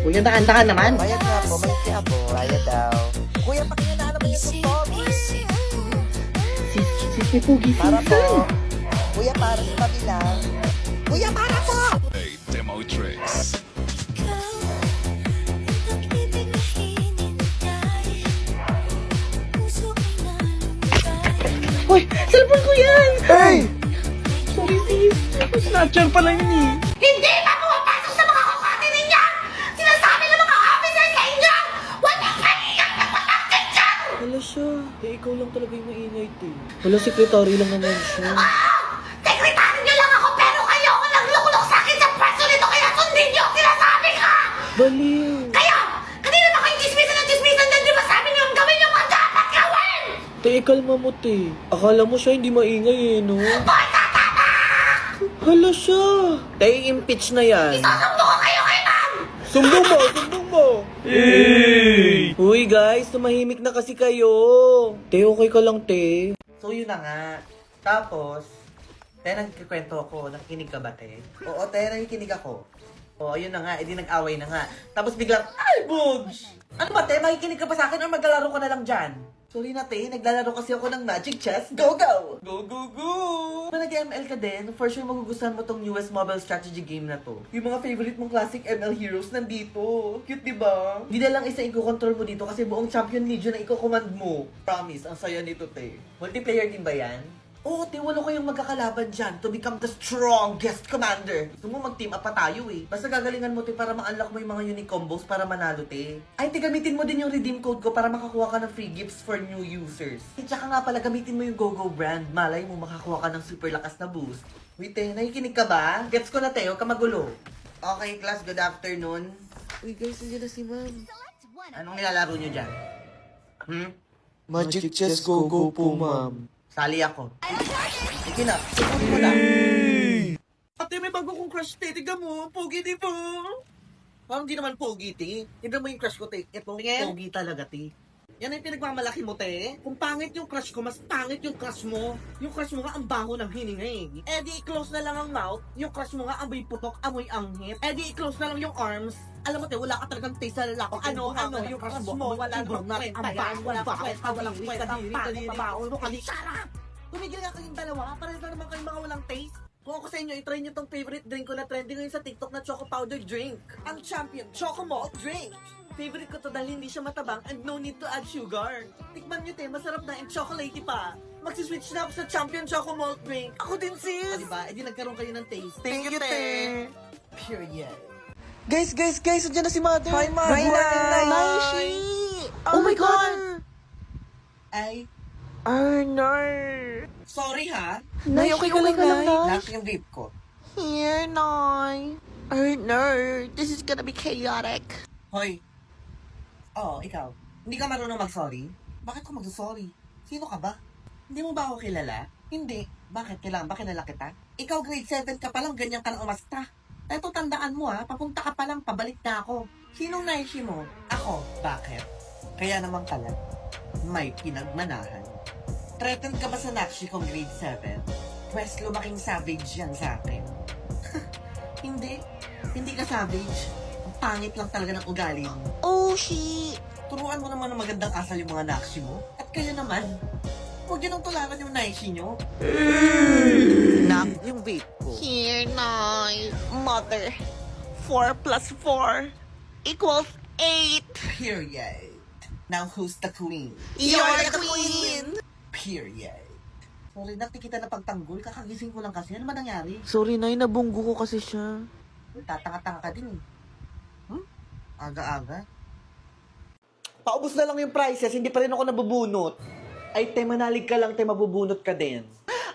Kuya, dahan-dahan naman. Bayad nga po, malaki po. Bayad daw. Kuya, pakinggan na naman yung tuktok. Si Pugi Para po. Season. Kuya, para sa kabilang. Kuya, para po! Hey, Demo Tricks. Uy, cellphone ko yan! Hey! Sorry, sis. Snatcher pala yun eh. Hindi ba pumapasok sa mga kukote ninyo? Sinasabi ng mga officer sa inyo! Walang kahiyan na patakit dyan! Wala siya. Ikaw lang talaga yung maingay, te. Wala, secretary lang naman siya. Sekretary niyo lang ako pero kayo ako naglukulok sa akin sa pwesto nito kaya sundin niyo ang sinasabi ka! Baliw. Kayo! Kanina ba kayong chismisan dyan? Di ba sabi niyo ang gawin yung mga dapat gawin? Te, kalma mo, te. Akala mo siya hindi maingay eh, no? Boy, tatama! Hala siya. Te, impeach na yan. Sasundo ko kayo kay ma'am! Sumbong mo! Sumbong mo! Hey! Uy, guys, tumahimik na kasi kayo. Te, okay ka lang, te. So, yun na nga. Tapos, te, nagkikwento ako. Nakikinig ka ba, te? Oo, te, nakikinig ako. Oo, yun na nga. Edi nag-away na nga. Tapos biglang, ay, Bugs! Ano ba, te? Makikinig ka pa sa akin or maglalaro ka na lang dyan? Sorry na, te. Naglalaro kasi ako ng Magic Chess. Go, go! Go, go, go! Kung nag-ML ka din, for sure magugustuhan mo tong newest mobile strategy game na to. Yung mga favorite mong classic ML heroes nandito. Cute, diba? Hindi na lang isa i-control mo dito kasi buong Champion Legion na i-command mo. Promise, ang saya nito, te. Multiplayer din ba yan? Oo, te, walo kayong magkakalaban dyan to become the strongest commander. Gusto mo mag-team up pa tayo eh. Basta gagalingan mo, te, para ma-unlock mo yung mga unique combos para manalo, te. Ay, te, gamitin mo din yung redeem code ko para makakuha ka ng free gifts for new users. At saka nga pala, gamitin mo yung GoGo brand. Malay mo, makakuha ka ng super lakas na boost. Wait, te, nakikinig ka ba? Gets ko na, te, huwag ka magulo. Okay, class, good afternoon. Uy, guys, nandiyan na si ma'am. Anong nilalaro nyo dyan? Magic Chess Go-Go po, ma'am. Sali ako. Sige na, subukin mo na. Ate, may bago kong crush, te. Tignan mo, pogi, di ba? Parang di naman pogi, te. Tignan mo yung crush ko, te. Ito, pogi talaga, te. Yan ang pinagmamalaki mo, te. Kung pangit yung crush ko, mas pangit yung crush mo. Yung crush mo nga ang baho ng hininga eh. Eh di i-close na lang ang mouth. Yung crush mo nga amoy putok, amoy anghit. Eh di i-close na lang yung arms. Alam mo, te, wala ka talagang taste sa lalaki. Ano, yung crush mo, wala namang kwenta yan. Walang kwenta, walang kwenta, ang pangit, pabaho, sarap! Tumigil nga kayong dalawa, parang na naman kayong mga walang taste. Kung ako sa inyo, itry nyo tong favorite drink ko na trending ngayon sa TikTok na Choco Powder Drink. Ang Champion Choco Malt Drink. Favorite ko to dahil hindi siya matabang and no need to add sugar. Tikman nyo, te, masarap na and chocolatey pa. Magsiswitch na ako sa Champion Choco Malt Drink. Ako din, sis! O diba? E di nagkaroon kayo ng taste. Thank you, te! Period. Guys, andyan na si Mother. Hi, Mother. Good morning, Naishi. Oh my God! Ay, Arnar. sorry ha. Nay, okay ka lang, Nay? Nasa yung vape ko. Here, Nay. Arnar, this is gonna be chaotic. Hoy. Oo, ikaw. Hindi ka marunong mag-sorry? Bakit ko mag-sorry? Sino ka ba? Hindi mo ba ako kilala? Hindi. Bakit? Kailangan ba kilala kita? Ikaw grade 7 ka pa lang, ganyan ka lang umasta. Eto, tandaan mo ha, papunta ka pa lang, pabalik na ako. Sinong naishi mo? Ako. Bakit? Kaya naman pala, may pinagmanahan. Threatened ka ba sa Nakshi kong grade 7? Pwes lumaking savage yan sa akin. Hindi. Hindi ka savage. Ang pangit lang talaga ng ugali mo. Oh, shit. Turuan mo naman ng magandang asal yung mga Nakshi mo. At kayo naman, huwag yun ang tularan yung Naishi nyo. Nak, yung vape ko. Here, Nay. Mother, 4 plus 4 equals 8. Period. Now who's the queen? You're the queen. Period. Sorry, nakti kita na pagtanggol. Kakagising ko lang kasi. Ano ba nangyari? Sorry, Nay. Nabunggo ko kasi siya. Tatanga-tanga ka din eh. Aga-aga. Paubos na lang yung prices, hindi pa rin ako nabubunot. Ay, te, manalig ka lang, te, mabubunot ka din.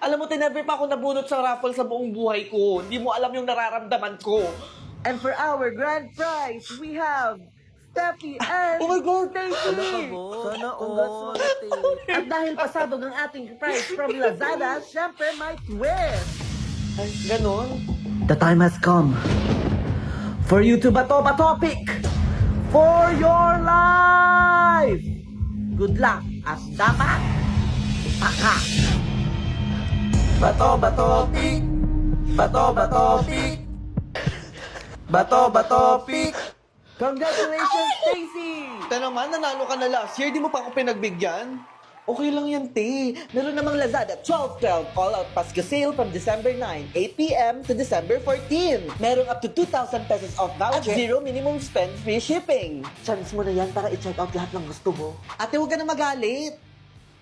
Alam mo, te, never pa ako nabunot sa raffle sa buong buhay ko. Hindi mo alam yung nararamdaman ko. And for our grand prize, we have Steffi and oh my God, Stacy! Sana all. At dahil pasabog ang ating prize from Lazada, syempre may twist. Ay, ganon? The time has come for you to bato pick for your life. Good luck at dapat ipaka. Bato pick. Bato pick. Congratulations, Stacy! Ito naman, nanalo ka na last year. Di mo pa ako pinagbigyan? Okay lang yan, te. Meron namang Lazada 12/12 all-out Pasko sale from December 9, 8 p.m. to December 14. Merong up to 2,000 pesos off voucher at zero minimum spend free shipping. Chance mo na yan para i-check out lahat ng gusto mo. Ate, huwag ka na magalit.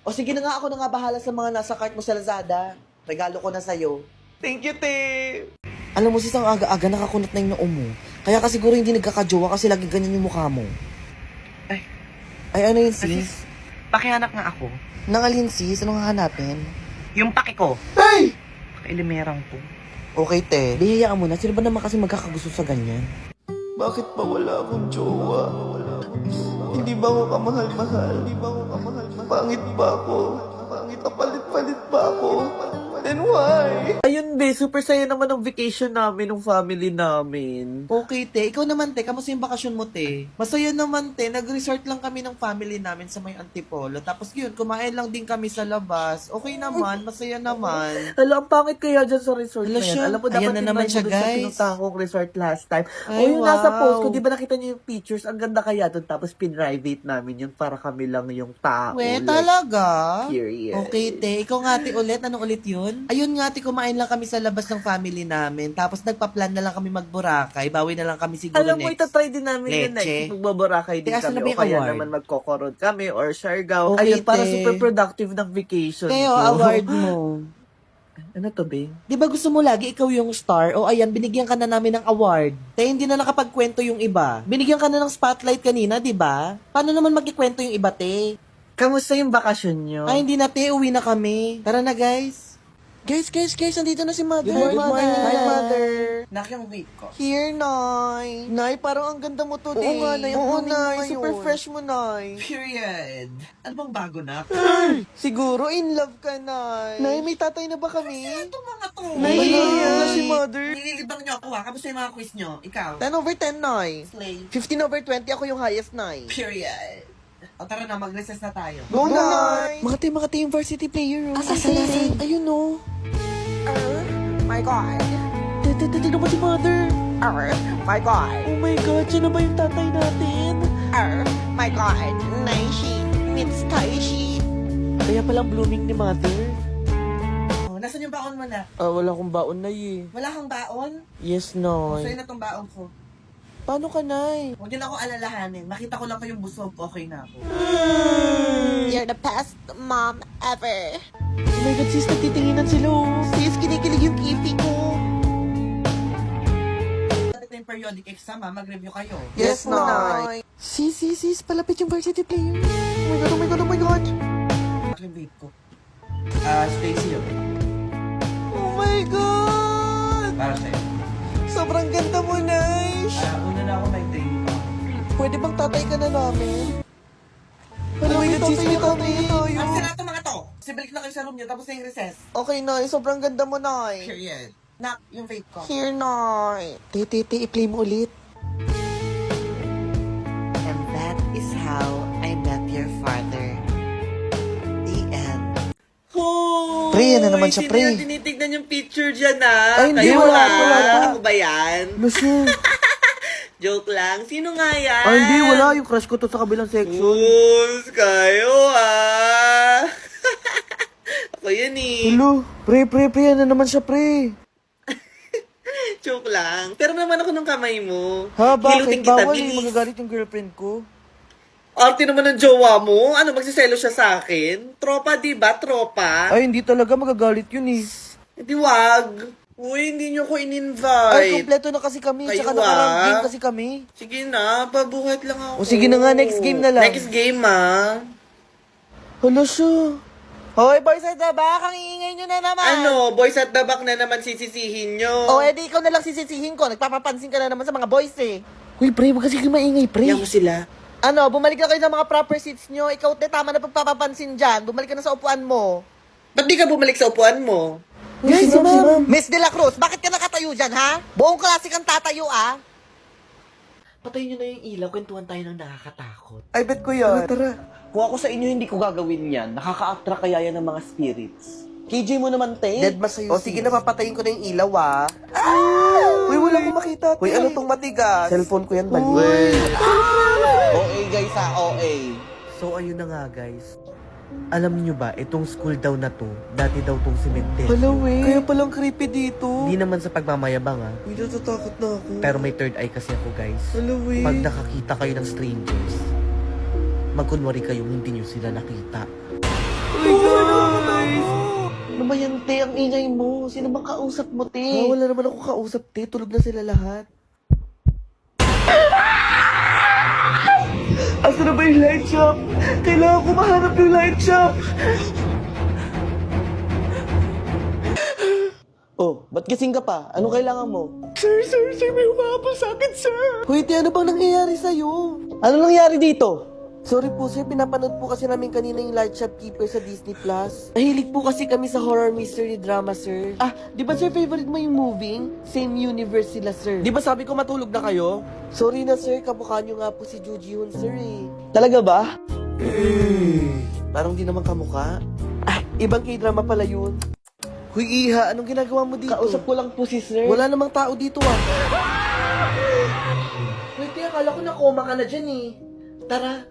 O sige na nga, ako na nga bahala sa mga nasa cart mo sa Lazada. Regalo ko na sa'yo. Thank you, te. Alam mo, sis, ang aga-aga nakakunat na yung noo mo. Kaya ka siguro hindi nagkakajowa kasi lagi ganyan yung mukha mo. Ay, ano yun, sis? Pakihanap nga ako. Nangalin, sis? Anong hahanapin? Yung paki ko. Ay! Kailimerang to. Okay, te. Bihiyaan mo na. Sino ba naman kasi magkakagusto sa ganyan? Bakit ba wala akong jowa? Hindi ba ako kamahal-mahal? Pangit ba ako? Kapalit-palit ba ako? Then why? Ayun, be. Super saya naman ng vacation namin, ng family namin. Okay, te. Ikaw naman, te. Kamusta yung bakasyon mo, te? Masaya naman, te. Nag-resort lang kami ng family namin sa may Antipolo. Tapos yun, kumain lang din kami sa labas. Okay naman. Masaya naman. Alam, ang pangit kaya dyan sa resort Wala na yan. siya. Alam mo, dapat Ayan na naman siya, dun sa guys. pinuntahan kong resort last time. Ay, O yung nasa wow. post ko, di ba nakita niyo yung pictures? Ang ganda kaya dun. Tapos pinrivate namin yun para kami lang yung tao. We, Like, talaga? Period. Okay, te. Ikaw nga, te, ulit. Anong ulit yun? Ayun nga, te, kumain lang kami sa labas ng family namin. Tapos nagpa-plan na lang kami mag-Boracay. Bawi na lang kami siguro Alam mo, next. itatry din namin yun Leche. next. Magbaborakay din Te, asan kami. na ba O yung kaya award? naman magkokorod kami or Siargao. Okay, Ayun, para te. super productive ng vacation Kayo, ko. award mo. Ano to, Bing? Di ba gusto mo lagi ikaw yung star? O ayan, binigyan ka na namin ng award. Te, hindi na nakapagkwento yung iba. Binigyan ka na ng spotlight kanina, di ba? Paano naman magkikwento yung iba, te? Kamusta yung bakasyon nyo? Ay, hindi na, te. Uwi na kami. Tara na, guys. Guys, nandito na si Mother. Good morning. Hi, Mother. Nak yung vape ko. Here, Nay. Nay, parang ang ganda mo today. Oo nga, Nay. Ang Oo, blooming mo Nay. ngayon. Super fresh mo, Nay. Period. Ano bang bago na? Siguro in love ka, Nay. Nay, may tatay na ba kami? Ito mga to. Nay, Nay. si Mother. Nililibang nyo ako ha. Kamusta yung mga quiz nyo? Ikaw? 10 over 10, Nay. Slay. 15/20 ako yung highest, Nay. Period. O tara na, mag-recess na tayo. Go, Nay! Mga team varsity player, oh. Asan? Ayun, oh. My God. Tignan mo si Mother. My God. Oh my God, siya na ba yung tatay natin? My God. Naishi. Meets Taishi. Kaya palang blooming ni Mother. Oh, nasan yung baon mo na? Wala akong baon na Wala kang baon? Yes, Sa'yo Nay. na tong baon ko. Paano ka, Nay? Huwag yun ako alalahanin. Makita ko lang kayong busog. Okay na ako. You're the best mom ever. Oh my God, sis, nagtitinginan sila, oh. Sis, kinikilig yung kipi ko. Ito yung periodic exam ha. Mag-review kayo. Yes, Nay. Sis, palapit yung varsity player. Oh my God. Yung vape ko. Stacy yun. Oh my God! Para sa'yo. Sobrang ganda mo, Nay. Una na ako may drink pa. Pwede bang tatay ka na namin? Oh my God, sis, may tatay na tayo. Ang sila mga to. Kasi balik na kayo sa room niyo tapos na yung recess. Okay, Nay. Sobrang ganda mo, Nay. Period. Nak, yung vape ko. Here, Nay. I-play mo ulit. And that is how I met your father. The end. Oh, Pre, yan na naman siya, pre. Sino yung tinitignan yung picture dyan, ah? Ay, hindi, Kayo wala ba? pa, wala pa. Ako ba yan? Lucio. Joke lang. Sino nga yan? Ay, hindi. Wala. Yung crush ko to sa kabilang section. Us, kayo, ah. Ako yan eh. Hello. Pre. Yan na naman siya, pre. Joke lang. Pero naman ako ng kamay mo. Ha, bakit? Hilutin kita, Bawal eh. bilis. Magagalit yung girlfriend ko. Arte naman ng jowa mo. Ano, magsiselo siya sa akin? Tropa, di ba? Tropa? Ay, hindi talaga. Magagalit yun eh. Hindi wag. Uy, hindi nyo ko Ay, in-invite. kompleto na kasi kami. Kayo, Tsaka nakarang ah. game kasi kami. Sige na, pabuhat lang ako. O, sige na nga, next game na lang. Next game, ah. Hala siya. Hoy, boys at the back, ang iingay nyo na naman. Ano, boys at the back na naman sisisihin nyo. O, edi ikaw na lang sisisihin ko. Nagpapapansin ka na naman sa mga boys eh. Uy, pre, wag kasi kayo maingay, pre. Iyan mo sila. Ano, bumalik na kayo sa mga proper seats nyo. Ikaw, te, tama na pagpapapansin dyan. Bumalik ka na sa upuan mo. Ba't di ka bumalik sa upuan mo? Guys, si ma'am. Miss De La Cruz, bakit ka nakatayo dyan, ha? Buong klase kang tatayo, ah. Patayin nyo na yung ilaw, kwentuhan tayo ng nakakatakot. Ay, bet ko yan. Tara. Kung ako sa inyo, hindi ko gagawin yan. Nakaka-attract kaya yan ng mga spirits. KJ mo naman, te. Dead ba sa'yo? O, sige na, papatayin ko na yung ilaw, ah. Uy, wala akong makita. Uy, ano tong matigas? Cellphone ko yan, bali. OA guys ha, OA. So, ayun na nga, guys. Alam nyo ba, itong school daw na to, dati daw tong cemetery. Kaya palang creepy dito. Hindi naman sa pagmamayabang, ha. Uy, natatakot na ako. Pero may third eye kasi ako, guys. Pag nakakita kayo ng strangers, magkunwari kayong hindi nyo sila nakita. Ano ba yan, te? Ang ingay mo. Sino bang kausap mo, te? Wala naman ako kausap, te. Tulog na sila lahat. Asa na ba yung light shop? Kailangan ko mahanap yung light shop. Oh, ba't gising ka pa? Anong kailangan mo? Sir, may humahapon sa akin, sir. Hoy, te, ano bang nangyayari sa'yo? Ano nangyari dito? Sorry po, sir. Pinapanood po kasi namin kanina yung Light Shopkeeper sa Disney+. Nahilig po kasi kami sa horror mystery drama, sir. Ah, di ba, sir, favorite mo yung moving? Same universe sila, sir. Di ba sabi ko matulog na kayo? Sorry na, sir. Kamukha nyo nga po si Joo Ji-hoon, sir, eh. Talaga ba? Parang di naman kamukha. Ah, ibang K-drama pala yun. Huy, Iha, anong ginagawa mo dito? Kausap ko lang po si sir. Wala namang tao dito, ah. Wait, akala ko na coma ka na dyan, eh. Tara.